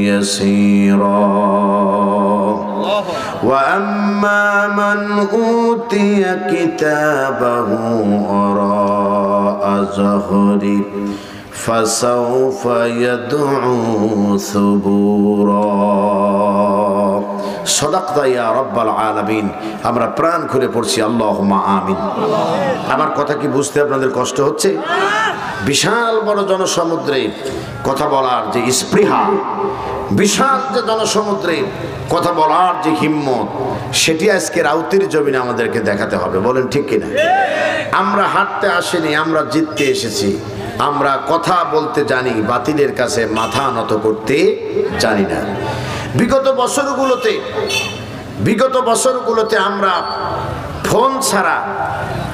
يسيرا وأما من أوتي كتابه وراء ظهره فسوف يدعو ثبورا صدقت يا رب العالمين আমরা প্রাণ খুলে পড়ছি আল্লাহুম্মা আমিন। আমার কথা কি বুঝতে আপনাদের কষ্ট হচ্ছে? বিশাল বড় জনসমুদ্রে কথা বলার যে স্পৃহা, বিশাল যে জনসমুদ্রে কথা বলার যে হিম্মত, সেটি আজকে রাউতির জমিনে আমাদেরকে দেখাতে হবে। বলেন ঠিক কিনা? আমরা হাঁটতে আসিনি, আমরা জিততে এসেছি। আমরা কথা বলতে জানি, বাতিলের কাছে মাথা নত করতে জানি না। বিগত বছরগুলোতে আমরা ফোন ছাড়া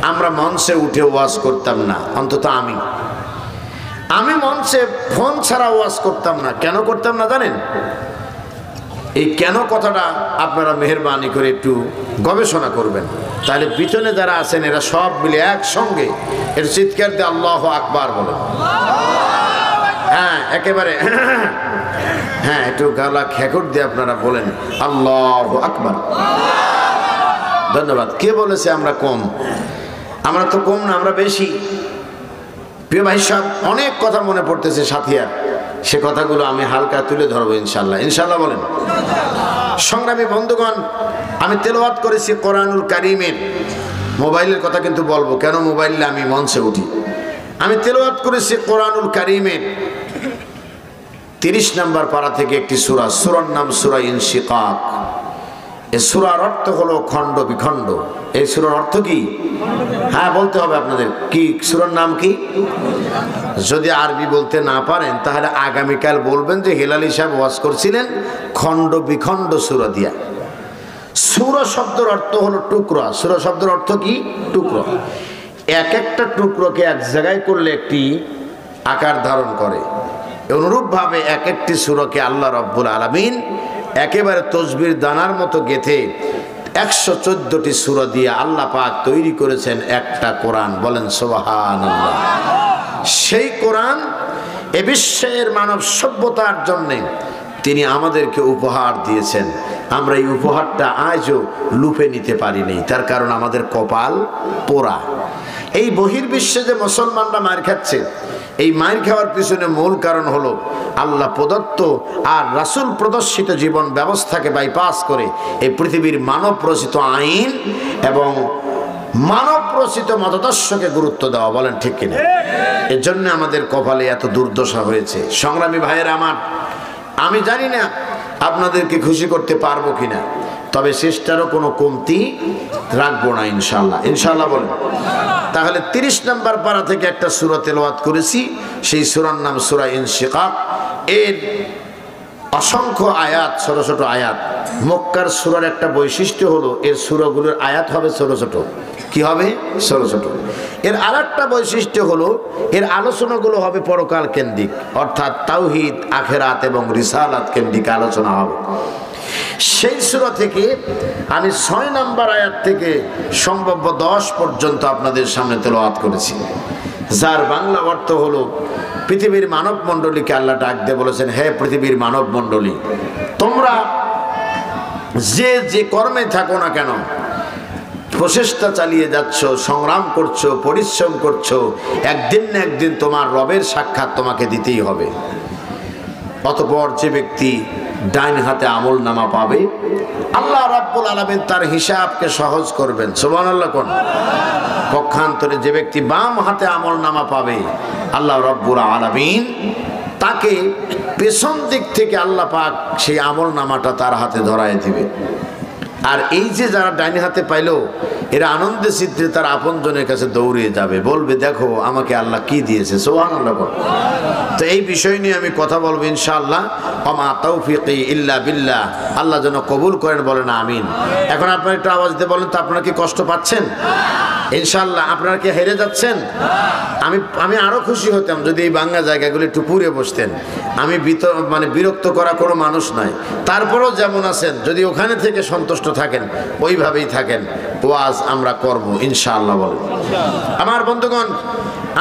আমরা মঞ্চে উঠে ওয়াজ করতাম না। অন্তত আমি মঞ্চে ফোন ছাড়া ওয়াজ করতাম না। কেন করতাম না জানেন? এই কেন কথাটা আপনারা মেহেরবানি করে একটু গবেষণা করবেন, তাহলে পিছনে যারা আছেন এরা সব মিলে একসঙ্গে এর চিৎকার দিয়ে আল্লাহু আকবার বলেন। হ্যাঁ, একেবারে হ্যাঁ, একটু গালা খেকর দিয়ে আপনারা বলেন আল্লাহু আকবার। ধন্যবাদ। কে বলেছে আমরা কম? আমরা তো কম না, আমরা বেশি। প্রিয় ভাই সাহেব, অনেক কথা মনে পড়তেছে সাথিয়ার, সে কথাগুলো আমি হালকা তুলে ধরবো ইনশাল্লাহ। ইনশাল্লাহ বলেন। সংগ্রামী বন্ধুগণ, আমি তেলাওয়াত করেছি কোরআনুল কারীমের, মোবাইলের কথা কিন্তু বলবো, কেন মোবাইলে আমি মঞ্চে উঠি। আমি তেলাওয়াত করেছি কোরআনুল কারীমের 30 নম্বর পারা থেকে একটি সূরা, সূরার নাম সূরা ইনশিকাক। এই সূরার অর্থ হলো খণ্ড বিখণ্ড। এই সূরার অর্থ কি? হ্যাঁ, বলতে হবে আপনাদের। কি সূরার নাম কি? যদি আরবি বলতে না পারেন তাহলে আগামীকাল বলবেন যে হেলালি সাহেব ওয়াজ করছিলেন খণ্ড বিখণ্ড সূরা দিয়া। সূরা শব্দের অর্থ হলো টুকরা। সূরা শব্দের অর্থ কি? টুকরো। এক একটা টুকরোকে এক জায়গায় করলে একটি আকার ধারণ করে। অনুরূপভাবে এক একটি সূরাকে আল্লাহ রাব্বুল আলামিন একেবারে তসবির দানার মতো গেথে 114টি সূরা দিয়ে আল্লাহ পাক তৈরি করেছেন একটা কোরআন। বলেন সুবহানাল্লাহ। সেই কোরআন এ বিশ্বের মানব সভ্যতার জন্য তিনি আমাদেরকে উপহার দিয়েছেন। আমরা এই উপহারটা আজও লুপে নিতে পারিনি, তার কারণ আমাদের কপাল পোড়া। এই বহির্বিশ্বে যে মুসলমানরা মার খাচ্ছে, এই মার খাওয়ার পিছনে মূল কারণ হলো আল্লাহ প্রদত্ত আর রাসূল প্রদর্শিত জীবন ব্যবস্থাকে বাইপাস করে এই পৃথিবীর মানব রচিত আইন এবং মানব রচিত মতাদর্শকে গুরুত্ব দেওয়া। বলেন ঠিক কিনা? এর জন্য আমাদের কপালে এত দুর্দশা হয়েছে। সংগ্রামী ভাইয়েরা আমার, আমি জানি না আপনাদেরকে খুশি করতে পারবো কিনা, তবে চেষ্টারও কোনো কমতি রাখবো না ইনশাল্লাহ। ইনশাল্লাহ বলেন। তাহলে 30 নম্বর পারা থেকে একটা সূরা তেলাওয়াত করেছি, সেই সূরার নাম সূরা ইনশিকাক। এর অসংখ্য আয়াত, ছোট ছোট আয়াত। মক্কার সূরার একটা বৈশিষ্ট্য হলো এর সূরাগুলোর আয়াত হবে ছোট ছোট। কি হবে? ছোট ছোট। এর আরেকটা বৈশিষ্ট্য হলো এর আলোচনাগুলো হবে পরকাল কেন্দ্রিক, অর্থাৎ তাওহীদ, আখিরাত এবং রিসালাত কেন্দ্রিক আলোচনা হবে। সেই সূরা থেকে আমি 6 নম্বর আয়াত থেকে সম্ভাব্য 10 পর্যন্ত আপনাদের সামনে তেলাওয়াত করেছি, যার বাংলা অর্থ হলো পৃথিবীর মানব মণ্ডলীকে আল্লাহ ডাক দিয়ে বলেছেন, হে পৃথিবীর মানব মণ্ডলী, তোমরা যে যে কর্মে থাকো না কেন, প্রচেষ্টা চালিয়ে যাচ্ছ, সংগ্রাম করছো, পরিশ্রম করছো, একদিন না একদিন তোমার রবের সাক্ষাৎ তোমাকে দিতেই হবে। অতঃপর যে ব্যক্তি ডাইন হাতে আমল নামা পাবে, আল্লাহ রাব্বুল আলামিন তার হিসাবকে সহজ করবেন। সুবহানাল্লাহ কোন? পক্ষান্তরে যে ব্যক্তি বাম হাতে আমল নামা পাবে, আল্লাহ রাব্বুল আলামিন তাকে পেছন দিক থেকে আল্লাহ পাক সেই আমল নামাটা তার হাতে ধরায় দিবে। আর এই যে যারা ডাইন হাতে পাইলো, এরা আনন্দে চিত্তে তার আপনজনের কাছে দৌড়িয়ে যাবে, বলবে দেখো আমাকে আল্লাহ কি দিয়েছে। সুবহানাল্লাহ। তো এই বিষয় নিয়ে আমি কথা বলবো ইনশাআল্লাহ। ওমা তাওফীকি ইল্লা বিল্লাহ। আল্লাহ যেন কবুল করেন, বলেন আমিন। এখন আপনারা একটু আওয়াজ দিয়ে বলেন তো, আপনারা কি কষ্ট পাচ্ছেন? ইনশাআল্লাহ। আপনারা কি হেরে যাচ্ছেন? আমি আরো খুশি হতাম যদি এই বাংলা জায়গাগুলো একটু পুড়ে বসতেন। আমি বিরক্ত করা কোনো মানুষ নয়, তারপরেও যেমন আছেন যদি ওখানে থেকে সন্তুষ্ট থাকেন ওইভাবেই থাকেন। ওয়াজ আমরা করব ইনশাআল্লাহ। বলেন আমার বন্ধুগণ,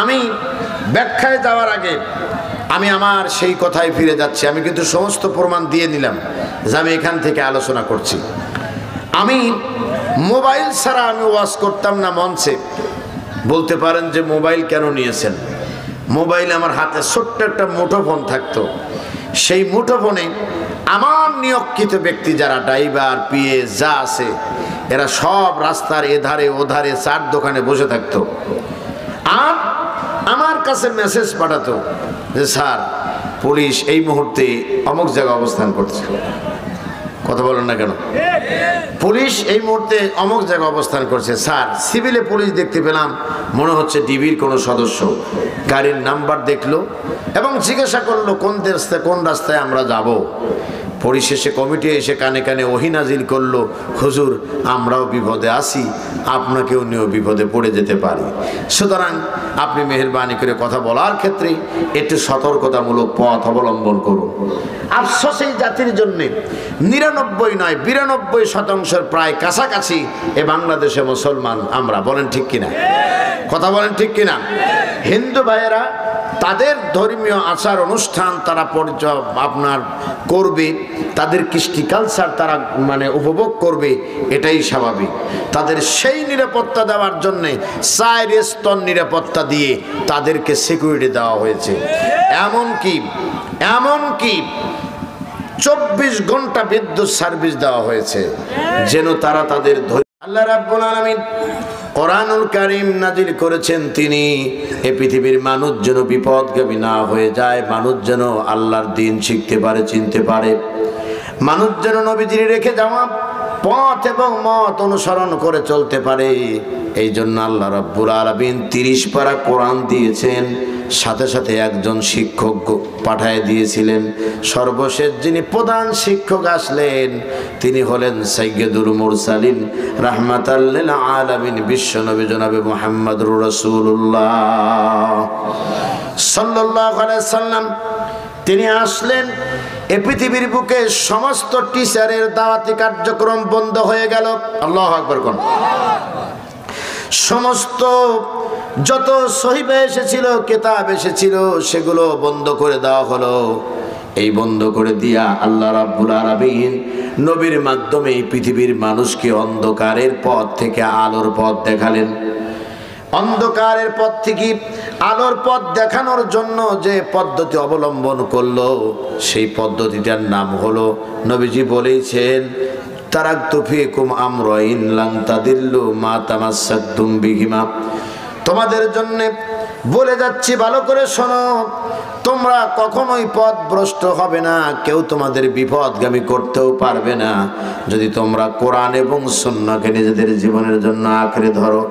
আমি ব্যাখ্যায় যাওয়ার আগে আমি আমার সেই কথায় ফিরে যাচ্ছি। আমি কিন্তু সমস্ত প্রমাণ দিয়ে দিলাম যে আমি এখান থেকে আলোচনা করছি। আমি মোবাইল ছাড়া আমি ওয়াজ করতাম না মঞ্চে। বলতে পারেন যে মোবাইল কেন নিয়েছেন? মোবাইল আমার হাতে ছোট্ট একটা মুঠোফোন থাকতো। সেই মুঠোফোনে আমার নিয়োগকৃত ব্যক্তি যারা ড্রাইভার, পিএ যা আছে, এরা সব রাস্তার এধারে ওধারে চার দোকানে বসে থাকতো। আর আমার কাছে মেসেজ পাঠাতো যে স্যার, পুলিশ এই মুহূর্তে অমুক জায়গায় অবস্থান করছে। কথা বলেন না কেন? পুলিশ এই মুহূর্তে অমুক জায়গায় অবস্থান করছে। স্যার, সিভিলে পুলিশ দেখতে পেলাম, মনে হচ্ছে ডিবির কোনো সদস্য। গাড়ির নাম্বার দেখলো এবং জিজ্ঞাসা করলো কোন রাস্তায় আমরা যাব। পরিশেষে কমিটি এসে কানে কানে ওহী নাজিল করলো, হুজুর আমরাও বিপদে আছি, আপনাকেও নিয়েও বিপদে পড়ে যেতে পারি। সুতরাং আপনি মেহেরবানি করে কথা বলার ক্ষেত্রে একটু সতর্কতামূলক পথ অবলম্বন করুন। আফসোস এই জাতির জন্য 99 নয় 92% প্রায় কাছাকাছি এ বাংলাদেশে মুসলমান আমরা। বলেন ঠিক কিনা? কথা বলেন ঠিক কিনা? হিন্দু ভাইয়েরা তাদের ধর্মীয় আচার অনুষ্ঠান তারা আপনার করবে, তাদের কৃষ্টি কালচার তারা উপভোগ করবে, এটাই স্বাভাবিক। তাদের সেই নিরাপত্তা দেওয়ার জন্যে 4 স্তর নিরাপত্তা দিয়ে তাদেরকে সিকিউরিটি দেওয়া হয়েছে। এমনকি 24 ঘন্টা বিদ্যুৎ সার্ভিস দেওয়া হয়েছে যেন তারা তাদের আল্লাহ রাব্বুল আলামিন কোরআনুল কারীম নাজিল করেছেন, তিনি এই পৃথিবীর মানুষ যেন বিপদগামী না হয়ে যায়, মানুষ যেন আল্লাহর দ্বীন শিখতে পারে, চিনতে পারে, মানুষ যেন নবীজির রেখে যাওয়া পথ এবং মত অনুসরণ করে চলতে পারে। এই জন্য আল্লাহ রাব্বুল আলামিন 30 পারা কোরআন দিয়েছেন, সাথে সাথে একজন শিক্ষক পাঠায় দিয়েছিলেন। সর্বশেষ যিনি প্রধান শিক্ষক আসলেন তিনি হলেন সাইয়্যিদুল মুরসালিন রাহমাতাল লিল আলামিন, বিশ্বনবী জনাবে মুহাম্মদুর রাসূলুল্লাহ সাল্লাল্লাহু আলাইহি সাল্লাম। তিনি আসলেন, এই পৃথিবীর বুকে সমস্ত টিচারের দাওয়াতি কার্যক্রম বন্ধ হয়ে গেল। আল্লাহু আকবার কোন। সমস্ত যত সহিফা এসেছিল, কিতাব এসেছিল, সেগুলো বন্ধ করে দেওয়া হলো। এই বন্ধ করে দিয়া আল্লাহ রাব্বুল আলামিন নবীর মাধ্যমে এই পৃথিবীর মানুষকে অন্ধকারের পথ থেকে আলোর পথ দেখালেন। অন্ধকারের পথ থেকে আলোর পথ দেখানোর জন্য যে পদ্ধতি অবলম্বন করলো, সেই পদ্ধতিটার নাম হলো, নবীজি বলেছেন, তারাকতু ফীকুম আমরাইন লান তাদিল্লু মা তামাসসাকতুম বিহিমা। তোমাদের জন্য বলে যাচ্ছি, ভালো করে শোনো, তোমরা কখনোই পথভ্রষ্ট হবে না, কেউ তোমাদের বিপদগামী করতেও পারবে না যদি তোমরা কোরআন এবং সুন্নাহকে নিজেদের জীবনের জন্য আঁকড়ে ধরো।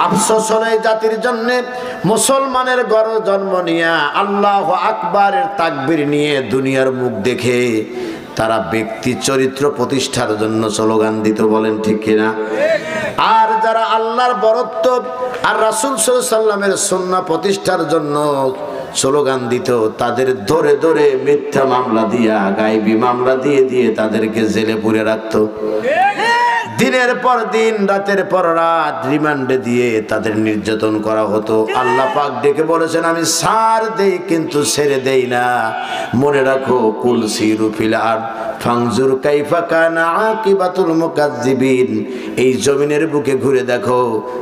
আফসোস হলো এই জাতির জন্য, মুসলমানের ঘরে জন্ম নিয়ে আল্লাহু আকবারের তাকবীর নিয়ে দুনিয়ার মুখ দেখে তারা ব্যক্তি চরিত্র প্রতিষ্ঠার জন্য স্লোগান দিত। বলেন ঠিক কিনা? আর যারা আল্লাহর বরত্ব আর রাসূল সাল্লাল্লাহু আলাইহি সাল্লামের সুন্নাহ প্রতিষ্ঠার জন্য স্লোগান দিত, তাদের ধরে ধরে মিথ্যা মামলা দিয়া, গায়েবী মামলা দিয়ে দিয়ে তাদেরকে জেলে পুরে রাখতো। দিনের পর দিন, রাতের পর রাত রিমান্ডে দিয়ে তাদের নির্যাতন করা হতো। আল্লাহ পাক ডেকে বলেছেন, আমি ছাড় দেই কিন্তু ছেড়ে দেই না। মনে রাখো, কুল সিরু ফিল আরদ ফানজুর কাইফা কানা আকিবাতুল মুকাজ্জিবিন। এই জমিনের বুকে ঘুরে দেখো,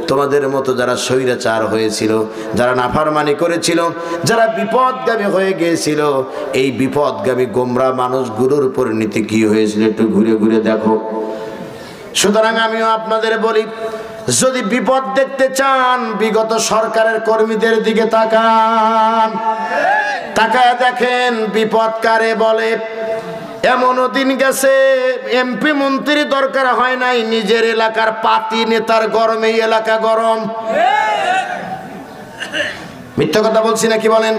তোমাদের মতো যারা স্বৈরাচার হয়েছিল, যারা নাফরমানি করেছিল, যারা বিপদগামী হয়ে গিয়েছিল, এই বিপদগামী গোমরা মানুষগুলোর পরিণতি কি হয়েছিল একটু ঘুরে ঘুরে দেখো। সুতরাং আমিও আপনাদের বলি, যদি বিপদ দেখতে চান, বিগত সরকারের কর্মীদের দিকে তাকান, তাকায় দেখেন বিপদ কারে বলে। এমনও দিন গেছে এমপি মন্ত্রী দরকার হয় নাই, নিজের এলাকার পাতি নেতার গরমে এলাকা গরম। মিথ্যা কথা বলছি নাকি বলেন?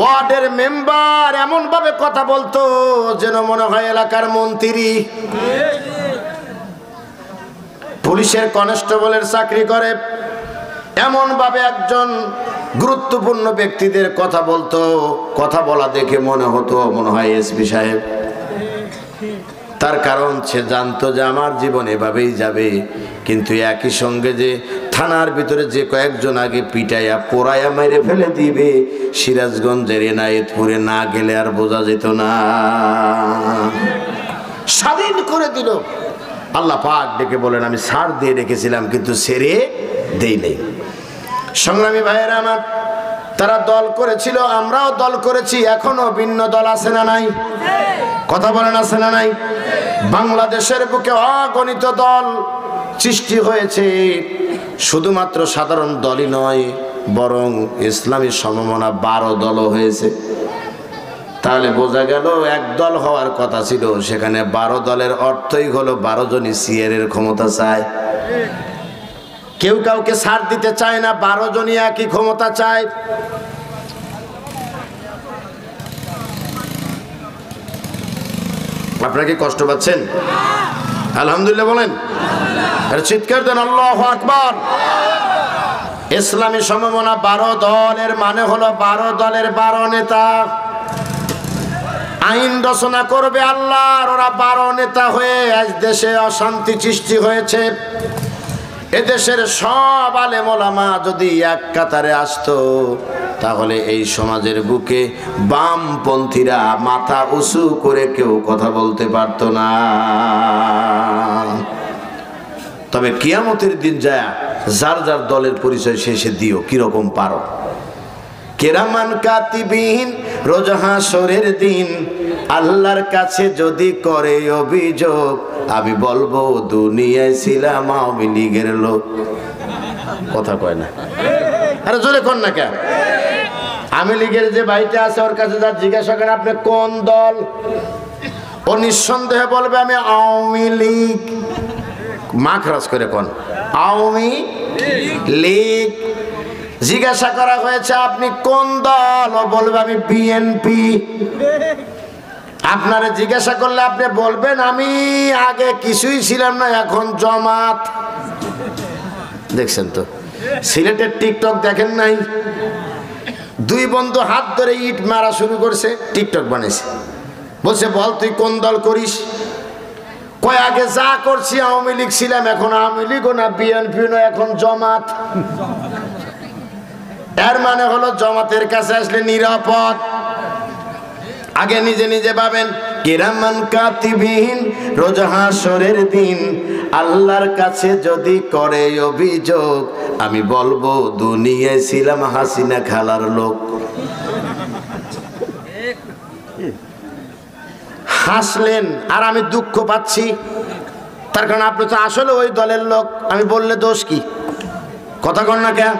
ওয়ার্ডের মেম্বার এমন ভাবে কথা বলতো যেন মনে হয় এলাকার মন্ত্রী। পুলিশের কনস্টেবলের চাকরি করে, এমন ভাবে একজন গুরুত্বপূর্ণ ব্যক্তিদের কথা বলতো, কথা বলা দেখে মনে হতো মনে হয় এসপি সাহেব। তার কারণ সে জানতো যে আমার জীবন এভাবেই যাবে, কিন্তু একই সঙ্গে যে থানার ভিতরে যে কয়েকজন আগে পিটাইয়া পোড়াইয়া মেরে ফেলে দিবে, সিরাজগঞ্জের এনায়েতপুরে না গেলে আর বোঝা যেত না। স্বাধীন করে দিল। আল্লাহ পাক ডেকে বলেন, আমি ছাড় দিয়ে রেখেছিলাম কিন্তু ছেড়ে দেই নেই। সংগ্রামী ভাইয়েরা আমার, তারা দল করেছিল, আমরাও দল করেছি, এখনো ভিন্ন দল আছে না নাই? কথা বলেন, আছে না নাই? বাংলাদেশের বুকে অগণিত দল সৃষ্টি হয়েছে। শুধুমাত্র সাধারণ দলই নয়, বরং ইসলামী সমমনা 12 দলও হয়েছে। তাহলে বোঝা গেল এক দল হওয়ার কথা ছিল, সেখানে 12 দলের অর্থই হলো 12 জনই সিয়ারের ক্ষমতা চায়। কেউ কাউকে ছাড় দিতে চায় না, 12 জনই একই ক্ষমতা চায়। আপনারা কি কষ্ট পাচ্ছেন? আলহামদুলিল্লাহ বলেন, আরে চিৎকার দেন আল্লাহু আকবার। ইসলামী সমমনা 12 দলের মানে হলো 12 দলের 12 নেতা। আইন রচনা করবে আল্লাহর, ওরা 12 নেতা হয়ে আজ দেশে অশান্তি সৃষ্টি হয়েছে। এদেশের সব আলেম ওলামা যদি এক কাতারে আসতো, তাহলে এই সমাজের বুকে বামপন্থীরা মাথা উঁচু করে কেউ কথা বলতে পারতো না। তবে কিয়ামতের দিন যায় যার যার দলের পরিচয় শেষে দিও, কিরকম পারো। কেরামান কাতিবিন রোজ হাসরের দিন আল্লাহর কাছে যদি করে অভিযোগ, আমি বলবো দুনিয়ায় ছিলাম আওয়ামী লীগের লোক। কথা কয় না, আরে জোরে কর না কেন? আওয়ামী লীগের যে ভাইটা আছে ওর কাছে যা জিজ্ঞাসা করেন আপনি কোন দল, ও নিঃসন্দেহে বলবে আমি আওয়ামী লীগ। মাখরাজ করে কোন আওয়ামী লীগ। জিজ্ঞাসা করা হয়েছে আপনি কোন দল, ও বলবে আমি বিএনপি। আপনারা জিজ্ঞাসা করলে আপনি বলবেন আমি আগে কিছুই ছিলাম না, এখন জামাত। দেখছেন তো সিলেটের টিকটক দেখেন নাই? 2 বন্ধু হাত ধরে ইট মারা শুরু করছে, টিকটক বানাইছে। বলছে বল তুই কোন দল করিস? কয় আগে যা করছি আওয়ামী লীগ ছিলাম, এখন আওয়ামী লীগও না, বিএনপি না, এখন জামাত। এর মানে হলো জামাতের কাছে আসলে নিরাপদ। আগে নিজে নিজে ভাবেন, কিরামান কাতিবিন রোজ হাসরের দিন আল্লাহর কাছে যদি করে অভিযোগ, আমি বলবো দুনিয়ায় ছিলাম হাসিনা খালার লোক। হাসলেন আর আমি দুঃখ পাচ্ছি, তার কারণ আপনি তো আসলে ওই দলের লোক। আমি বললে দোষ কি? কথা কন না কেন?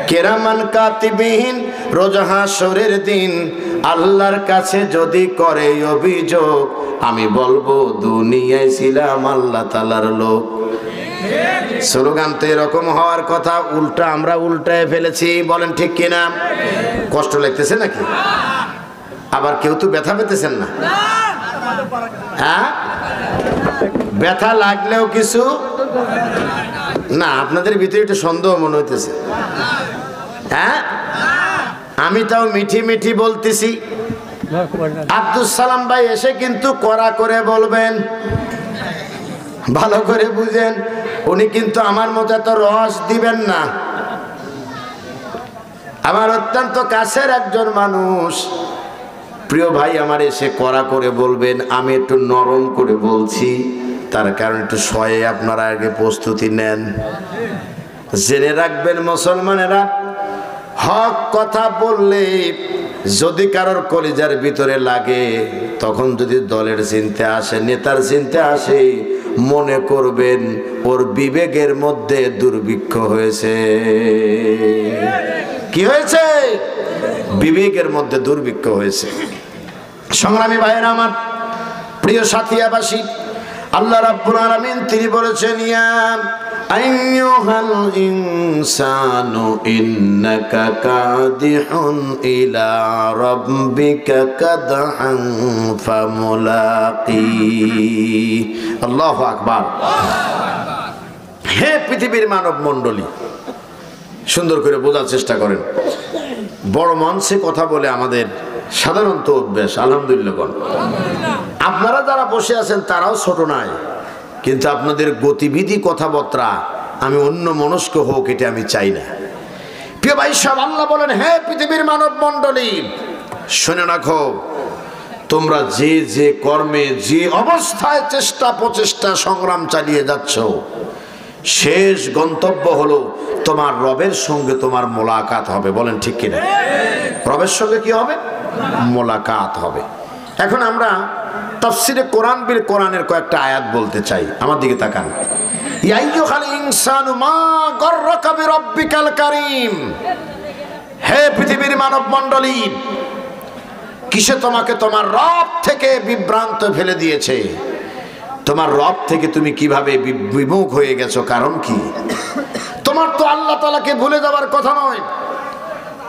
কিরামান কাতিবিন রোজ হাসরের দিন আল্লাহর কাছে যদি করে অভিযোগ, আমি বলবো দুনিয়ায় ছিলাম আল্লাহ তাআলার লোক। স্লোগান তো এরকম হওয়ার কথা, উল্টা আমরা উল্টায় ফেলেছি। বলেন ঠিক কিনা? কষ্ট লাগতেছে নাকি? আবার কেউ তো ব্যথা পেতেছেন না? হ্যাঁ, ব্যথা লাগলেও কিছু না, আপনাদের ভিতরে একটু সন্দেহ মনে হইতেছে। হ্যাঁ, আমি তাও মিঠি মিঠি বলতেছি। আব্দুল সালাম ভাই এসে কিন্তু কড়া করে বলবেন, ভালো করে বুঝেন, উনি কিন্তু আমার মতো এত রস দিবেন না। আমার অত্যন্ত কাছের একজন মানুষ, প্রিয় ভাই আমার এসে কড়া করে বলবেন, আমি একটু নরম করে বলছি, তার কারণ একটু শয়ে আপনারা আগে প্রস্তুতি নেন। জেনে রাখবেন মুসলমানেরা, হক কথা বললে যদি কারোর কলিজার ভিতরে লাগে, তখন যদি দলের চিন্তা আসে, নেতার চিন্তা আসে, মনে করবেন ওর বিবেকের মধ্যে দুর্ভিক্ষ হয়েছে। কি হয়েছে? বিবেকের মধ্যে দুর্ভিক্ষ হয়েছে। সংগ্রামী ভাইয়েরা আমার, প্রিয় সাথিয়াবাসী, আল্লাহ রাব্বুল আলামিন তিনি বলেছেন, ইয়া আইয়ুহাল ইনসানু ইন্নাকা কাদিহুন ইলা রাব্বিকা কাদহান ফামুলাকি। আল্লাহু আকবার। হে পৃথিবীর মানব মণ্ডলী, সুন্দর করে বোঝার চেষ্টা করেন। বড় মঞ্চে কথা বলে আমাদের সাধারণত অভ্যাস, আলহামদুলিল্লাহ। আপনারা যারা বসে আছেন তারাও ছোট নয়, কিন্তু আপনাদের গতিবিধি কথাবার্তা আমি অন্য মনস্ক হোক এটা আমি চাই না। প্রিয় ভাই সাহেব, আল্লাহ বলেন, হে পৃথিবীর মানব মণ্ডলী, শুনে রাখো, তোমরা যে যে কর্মে যে অবস্থায় চেষ্টা প্রচেষ্টা সংগ্রাম চালিয়ে যাচ্ছ, শেষ গন্তব্য হলো তোমার রবের সঙ্গে তোমার মোলাকাত হবে। বলেন ঠিক কিনা? রবের সঙ্গে কি হবে? মোলাকাত হবে। এখন আমরা তাফসিরে কোরআন বিল কোরআনের কয়েকটা আয়াত বলতে চাই। আমার দিকে তাকান। ইয়া আইয়ুহাল ইনসানু মা গাররাকা বিরাব্বিকাল কারীম, হে পৃথিবীর মানব মণ্ডলী, কিসে তোমাকে তোমার রব থেকে বিভ্রান্ত ফেলে দিয়েছে? তোমার রব থেকে তুমি কিভাবে বিমুখ হয়ে গেছো? কারণ কি? তোমার তো আল্লাহ তাআলাকে ভুলে যাওয়ার কথা নয়,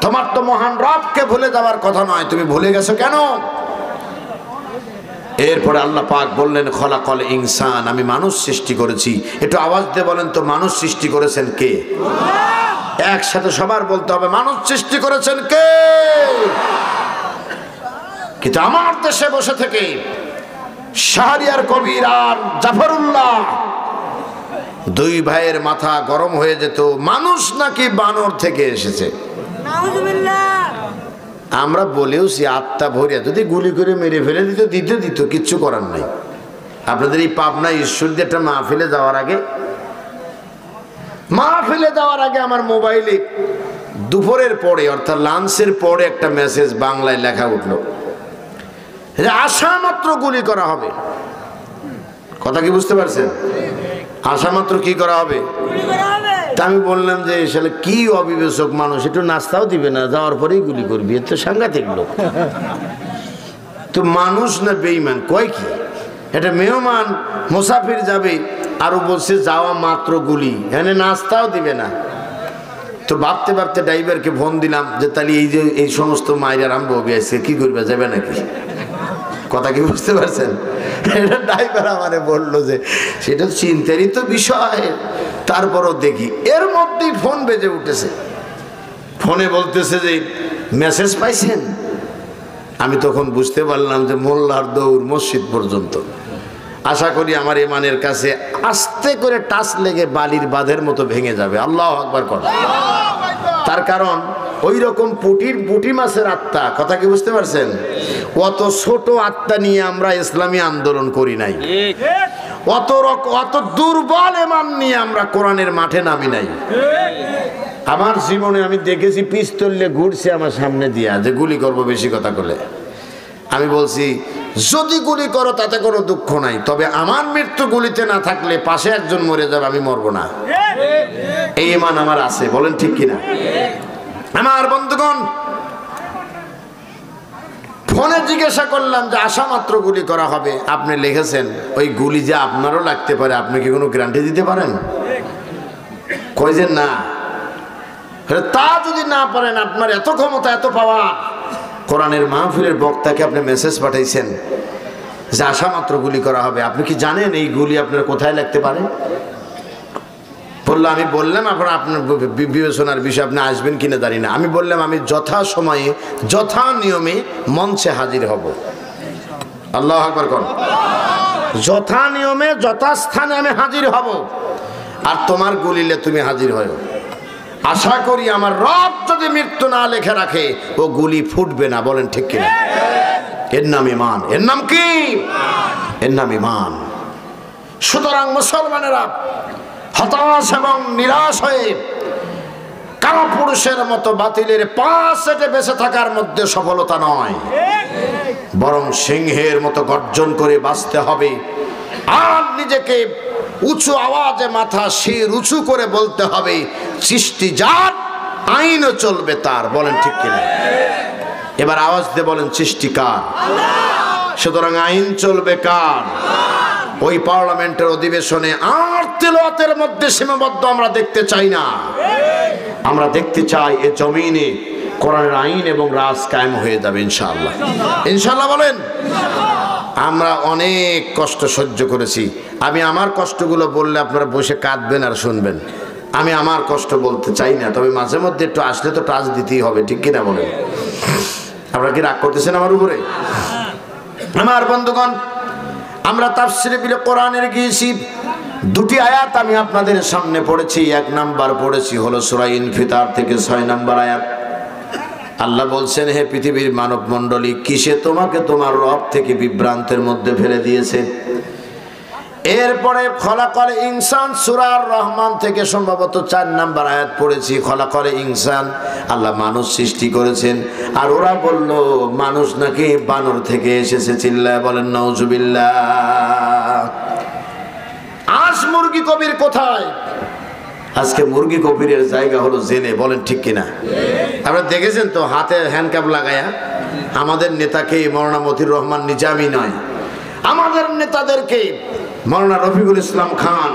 তোমার তো মহান রবকে ভুলে যাওয়ার কথা নয়, তুমি ভুলে গেছো কেন? এরপরে আল্লাহ পাক বললেন, খলাকল ইনসান, আমি মানুষ সৃষ্টি করেছি। একটু আওয়াজ দিয়ে বলেন তো, মানুষ সৃষ্টি করেছেন কে? একসাথে সবার বলতে হবে, মানুষ সৃষ্টি করেছেন কে? কিন্তু আমার দেশে বসে থেকে শাহরিয়ার কবির আর জাফরুল্লাহ দুই ভাইয়ের মাথা গরম হয়ে যেত, মানুষ নাকি বানর থেকে এসেছে। আমরা বলেওছি আত্মা ভরিয়া যদি গুলি করে মেরে ফেলে দিত, কিচ্ছু করার নাই। আপনাদের এই পাবনা ঈশ্বরদী একটা মাহফিলে যাওয়ার আগে আমার মোবাইলে দুপুরের পরে অর্থাৎ লাঞ্চের পরে একটা মেসেজ বাংলায় লেখা উঠলো, আসা মাত্র গুলি করা হবে। কথা কি বুঝতে পারছেন? আসা মাত্র কি করা হবে? তা আমি বললাম যে আসলে কি অবিবেচক মানুষ, একটু নাস্তাও দিবে না, যাওয়ার পরেই গুলি করবি, এত সাংঘাতিক লোক। তো মানুষ না বেঈমান? কয় কি, এটা মেহমান মুসাফির যাবে, আরো বলছে যাওয়া মাত্র গুলি, এখানে নাস্তাও দিবে না। তো ভাবতে ভাবতে ড্রাইভারকে ফোন দিলাম যে তাহলে এই যে এই সমস্ত মায়ের আরম্ভ হবে, আজকে কি করবে, যাবে নাকি? কথা কি বুঝতে পারছেন? এটা ড্রাইভার আমারে বললো যে সেটা চিন্তারই তো বিষয়, তারপরও দেখি। এর মধ্যেই ফোন বেজে উঠেছে, ফোনে বলতেছে যে মেসেজ পাইছেন। আমি তখন বুঝতে পারলাম যে মোল্লার দৌড় মসজিদ পর্যন্ত। আশা করি আমার ইমানের কাছে আস্তে করে টাচ লেগে বালির বাঁধের মতো ভেঙে যাবে। আল্লাহু আকবার কর। তার কারণ ওই রকম পুঁটি মাছের আত্মা, কথা কি বুঝতে পারছেন? অত ছোট আত্মা নিয়ে আমরা ইসলামী আন্দোলন করি নাই, অত দুর্বল ইমান নিয়ে আমরা কোরআনের মাঠে নামি নাই। আমার জীবনে আমি দেখেছি পিস্তল নিয়ে ঘুরছে আমার সামনে দিয়া যে গুলি করবো বেশি কথা বলে। আমি বলছি যদি গুলি করো তাতে কোনো দুঃখ নাই, তবে আমার মৃত্যু গুলিতে না থাকলে পাশে একজন মরে যাবে, আমি মরবো না। এই ইমান আমার আছে। বলেন ঠিক কিনা? আমার বন্ধুগণ, ফোনে জিজ্ঞাসা করলাম যে আসা মাত্র গুলি করা হবে, আপনি লিখেছেন ওই গুলি যে আপনারও লাগতে পারে, আপনি কি কোনো গ্যারান্টি দিতে পারেন? কই যে না। তা যদি না পারেন, আপনার এত ক্ষমতা এত পাওয়ার, কোরআনের মাহফিলের বক্তাকে আপনি মেসেজ পাঠাইছেন যে আসা মাত্র গুলি করা হবে, আপনি কি জানেন এই গুলি আপনার কোথায় লাগতে পারে? বললো, আমি বললাম আপনার বিবেচনার বিষয়, আপনি আসবেন কিনা জানি না। আমি বললাম আমি যথা সময়ে যথা নিয়মে মঞ্চে হাজির হব। আল্লাহু আকবার কোন। যথা নিয়মে যথাস্থানে আমি হাজির হব, আর তোমার গুলিলে তুমি হাজির হয়। আশা করি আমার রব যদি মৃত্যু না লেখে রাখে, ও গুলি ফুটবে না। বলেন ঠিক কিনা? এর নাম ঈমান। এর নাম কি? এর নাম ঈমান। সুতরাং মুসলমানেরা হতাশ এবং নিরাশ হয়ে কারা পুরুষের মতো বাতিলের পাশে বেঁচে থাকার মধ্যে সফলতা নয়, বরং সিংহের মতো গর্জন করে বাঁচতে হবে। আর নিজেকে উঁচু আওয়াজে মাথা শির উঁচু করে বলতে হবে, সৃষ্টি যার, আইনও চলবে তার। বলেন ঠিক কিনা? এবার আওয়াজ দিয়ে বলেন, সৃষ্টি কার? সুতরাং আইন চলবে কার? ওই পার্লামেন্টের অধিবেশনে আর তেলাওয়াতের মধ্যে সীমাবদ্ধ আমরা দেখতে চাই না। আমরা দেখতে চাই এ জমিনে কোরআনের আইন এবং রাজ কায়েম হয়ে যাবে ইনশাআল্লাহ। ইনশাআল্লাহ বলেন। আমরা অনেক কষ্ট সহ্য করেছি। আমি আমার কষ্টগুলো বললে আপনারা বসে কাঁদবেন আর শুনবেন। আমি আমার কষ্ট বলতে চাই না, তবে মাঝে মধ্যে একটু আসলে তো টাচ দিতেই হবে, ঠিক কিনা বলেন? আপনারা কি রাগ করতেছেন আমার উপরে? আমার বন্ধুগণ, আমরা তাফসীরে বিল কোরআনের গিয়েছি, দুটি আয়াত আমি আপনাদের সামনে পড়েছি। এক নাম্বার পড়েছি হলো সূরা ইনফিতার থেকে 6 নম্বর আয়াত। আল্লাহ বলছেন, হে পৃথিবীর মানব মণ্ডলী, কিসে তোমাকে তোমার রব থেকে বিভ্রান্তের মধ্যে ফেলে দিয়েছে? এরপরে খলাকল ইনসান সূরা আর রহমান থেকে সম্ভবত 4 নম্বর আয়াত পড়েছি। খলাকল ইনসান, আল্লাহ মানুষ সৃষ্টি করেছেন, আর ওরা বলল মানুষ নাকি বানর থেকে এসেছে। চিল্লায় বলেন নাউজুবিল্লাহ। আজ মুরগি কবির কোথায়? আজকে মুরগি কবিরের জায়গা হলো জেলে। বলেন ঠিক কিনা? আপনারা দেখেছেন তো হাতে হ্যান্ডকাপ লাগায়া আমাদের নেতাকে মৌলানা মতিউর রহমান নিজামী নয়, আমাদের নেতাদেরকে মৌলানা রফিকুল ইসলাম খান,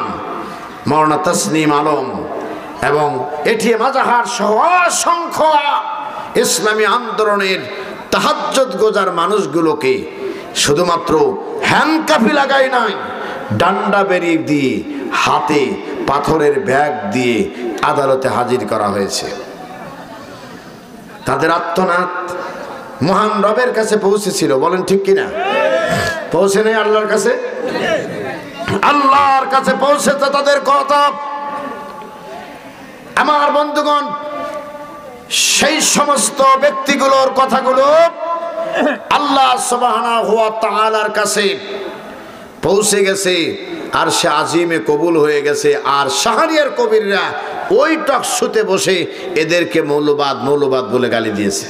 মৌলানা তাসনিম আলম এবং এটিএম আজহার সহ অসংখ্য ইসলামী আন্দোলনের তাহাজ্জুদ গোজার মানুষগুলোকে শুধুমাত্র হ্যান্ডকাফি লাগাই নাই, ডান্ডা বেরি দিয়ে হাতে পাথরের ব্যাগ দিয়ে আদালতে হাজির করা হয়েছে। তাদের আত্মনাদ মহান রবের কাছে পৌঁছেছিল। বলেন ঠিক কিনা? পৌঁছে নেই আল্লাহর কাছে? আল্লাহর কাছে পৌঁছেছে তাদের কথা। আমার বন্ধুগণ, সেই সমস্ত ব্যক্তিগুলোর কথাগুলো আল্লাহ সুবহানাহু ওয়া তাআলার কাছে পৌঁছে গেছে, আর সে আজিমে কবুল হয়ে গেছে। আর শাহরিয়ার কবিররা ওই টকশোতে বসে এদেরকে মৌলবাদ মৌলবাদ বলে গালি দিয়েছে।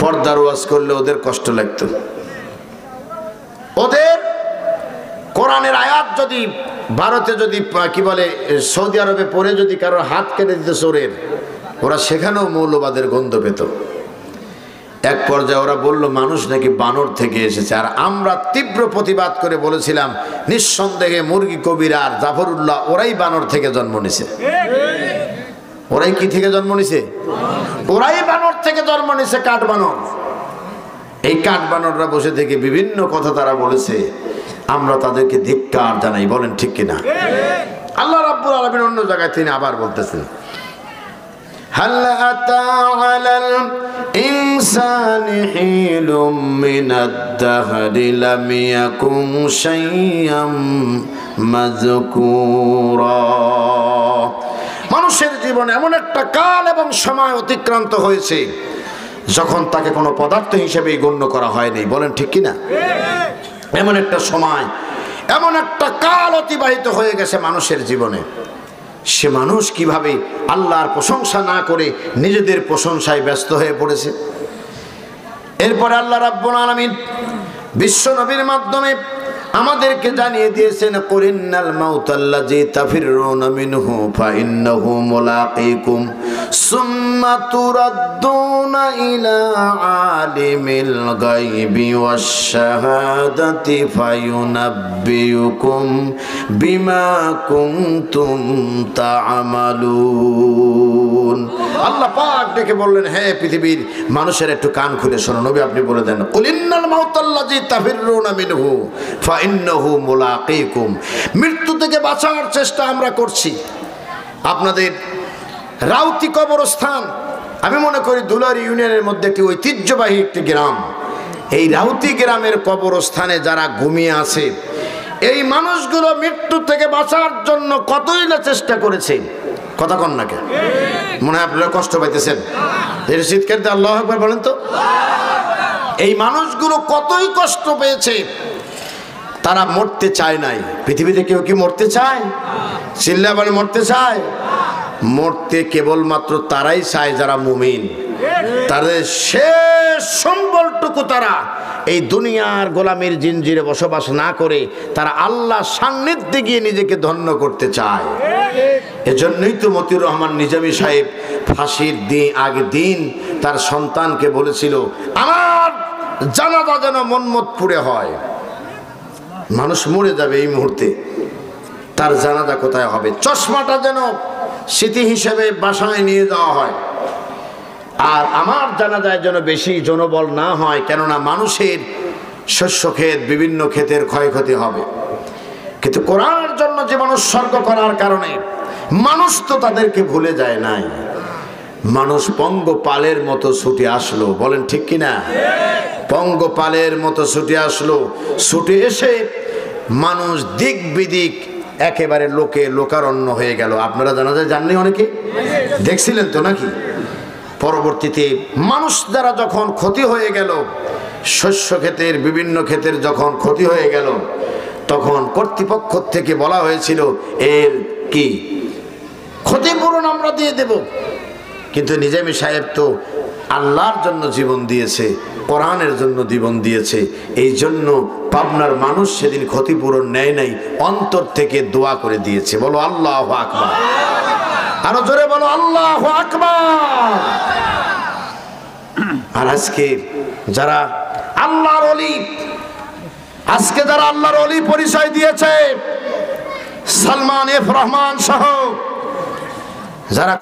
পর্দার ওয়াজ করলে ওদের কষ্ট লাগতো। ওদের কোরআনের আয়াত যদি ভারতে যদি কি বলে সৌদি আরবে পড়ে যদি কারোর হাত কেটে দিত চোরের, ওরা সেখানেও মৌলবাদের গন্ধ পেত। এক পর্যায়ে ওরা বলল মানুষ নাকি বানর থেকে এসেছে। আর আমরা তীব্র প্রতিবাদ করে বলেছিলাম নিঃসন্দেহে মুরগি কবির আর জাফরুল্লাহ ওরাই বানর থেকে জন্ম নিছে। ওরাই কি থেকে জন্ম নিছে? ওরাই বানর থেকে জন্ম নিছে, কাঠ বানর। এই কাঠ বানররা বসে থেকে বিভিন্ন কথা তারা বলেছে, আমরা তাদেরকে ধিক্কার জানাই। বলেন ঠিক কিনা? আল্লাহ রাব্বুল আলামিন অন্য জায়গায় তিনি আবার বলতেছেন, হাল আতা আলাল ইনসানি হিলুম মিনাদ দাহরি লাম ইয়াকুন শাইয়্যাম মাযকুরা। মানুষের জীবনে এমন একটা কাল এবং সময় অতিক্রান্ত হয়েছে যখন তাকে কোনো পদার্থ হিসেবে গণ্য করা হয়নি। বলেন ঠিক কিনা? এমন একটা সময়, এমন একটা কাল অতিবাহিত হয়ে গেছে মানুষের জীবনে। সে মানুষ কিভাবে আল্লাহর প্রশংসা না করে নিজেদের প্রশংসায় ব্যস্ত হয়ে পড়েছে। এরপরে আল্লাহ রাব্বুল আলামিন বিশ্ব নবীর মাধ্যমে আমাদেরকে জানিয়ে দিয়েছেন, কুলিন্নাল মাউতাল্লাযী তাফিররুনা মিনহু ফাইন্নাহু মুলাকীকুম সুম্মা তুরাদ্দুনা ইলা আলিমিল গায়বি ওয়াশ শাহাদাতি ফায়ুনাব্বিউকুম বিমা কুনতুম তা'মালুন। আল্লাহ পাক ডেকে বললেন, হে পৃথিবীর মানুষের একটু কান খুলে শোনো। নবী আপনি বলে দেন, কুলিন্নাল মাউতাল্লাযী তাফিররুনা মিনহু ফাইন্নাহু মুলাকীকুম। মৃত্যু থেকে বাঁচার চেষ্টা আমরা করছি। আপনাদের রাউতি কবরস্থান, আমি মনে করি দুলারি ইউনিয়নের মধ্যে একটি ঐতিহ্যবাহী একটি গ্রাম। এই রাউতি গ্রামের কবরস্থানে যারা ঘুমিয়ে আছে, এই মানুষগুলো মৃত্যু থেকে বাঁচার জন্য কতই না চেষ্টা করেছে। কথা কন নাকি? মনে হয় আপনারা কষ্ট পাইতেছেন। এর চিৎকার দিয়ে আল্লাহু আকবার বলেন তো। এই মানুষগুলো কতই কষ্ট পেয়েছে। তারা মরতে চায় নাই। পৃথিবীতে কেউ কি মরতে চায়? চিল্লা বলে মরতে চায়? মরতে কেবলমাত্র তারাই চায় যারা মুমিন। তাদের শেষ সম্বলটুকু তারা এই দুনিয়ার গোলামির জিনজিরে বসবাস না করে তারা আল্লাহ সান্নিধ্যে গিয়ে নিজেকে ধন্য করতে চায়। এজন্যই তো মতিউর রহমান নিজামী সাহেব ফাঁসির আগের দিন তার সন্তানকে বলেছিল, আমার জানাজা যেন মন্মথপুরে হয়। মানুষ মরে যাবে এই মুহূর্তে, তার জানাজা কোথায় হবে? চশমাটা যেন স্মৃতি হিসেবে বাসায় নিয়ে যাওয়া হয়। আর আমার জানাজায় যেন বেশি জনবল না হয়, কেননা মানুষের শস্য ক্ষেত, বিভিন্ন ক্ষেতের ক্ষয়ক্ষতি হবে। কিন্তু কোরআনের জন্য জীবন উৎসর্গ করার কারণে মানুষ তো তাদেরকে ভুলে যায় নাই। মানুষ পঙ্গপালের মতো ছুটে আসলো। বলেন ঠিক কিনা? পঙ্গপালের মতো ছুটে আসলো। ছুটে এসে মানুষ দিক বিদিক একেবারে লোকারণ্য হয়ে গেল। আপনারা জানাজা জাননি, অনেকে দেখছিলেন তো নাকি? পরবর্তীতে মানুষ দ্বারা যখন ক্ষতি হয়ে গেল, শস্য ক্ষেতের বিভিন্ন ক্ষেতের যখন ক্ষতি হয়ে গেল, তখন কর্তৃপক্ষ থেকে বলা হয়েছিল এর কি ক্ষতিপূরণ আমরা দিয়ে দেব। কিন্তু নিজামী সাহেব তো আল্লাহর জন্য জীবন দিয়েছে, কোরআনের জন্য জীবন দিয়েছে, এই জন্য পাবনার মানুষ সেদিন ক্ষতিপূরণ নেয় নাই, অন্তর থেকে দোয়া করে দিয়েছে। বলো আল্লাহু আকবার, আরো জোরে বলো আল্লাহু আকবার। আর আজকে যারা আল্লাহর ওলি, আজকে যারা আল্লাহর ওলি পরিচয় দিয়েছে, সালমান এফ রহমান সহ যারা